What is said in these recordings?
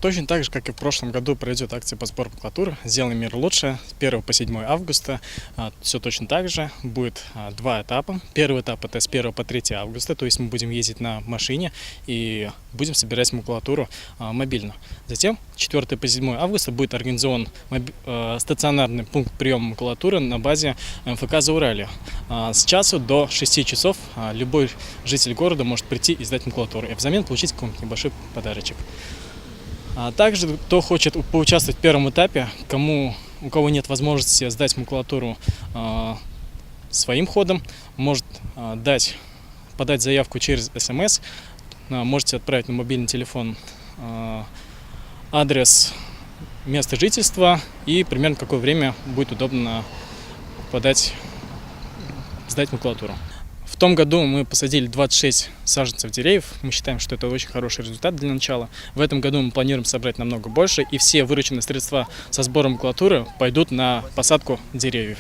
Точно так же, как и в прошлом году, пройдет акция по сбору макулатуры «Сделаем мир лучше» с 1 по 7 августа. Все точно так же. Будет два этапа. Первый этап – это с 1 по 3 августа, то есть мы будем ездить на машине и будем собирать макулатуру мобильно. Затем 4 по 7 августа будет организован стационарный пункт приема макулатуры на базе МФК «Зауралье». С часу до 6 часов любой житель города может прийти и сдать макулатуру и взамен получить какой-нибудь небольшой подарочек. Также, кто хочет поучаствовать в первом этапе, у кого нет возможности сдать макулатуру своим ходом, может подать заявку через СМС. Можете отправить на мобильный телефон адрес места жительства и примерно какое время будет удобно сдать макулатуру. В том году мы посадили 26 саженцев деревьев. Мы считаем, что это очень хороший результат для начала. В этом году мы планируем собрать намного больше, и все вырученные средства со сбора макулатуры пойдут на посадку деревьев.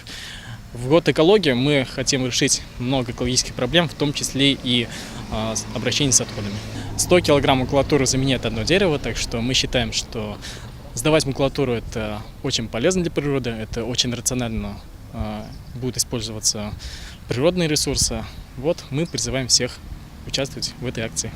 В год экологии мы хотим решить много экологических проблем, в том числе и обращение с отходами. 100 килограмм макулатуры заменяет одно дерево, так что мы считаем, что сдавать макулатуру – это очень полезно для природы, это очень рационально будут использоваться природные ресурсы. Вот мы призываем всех участвовать в этой акции.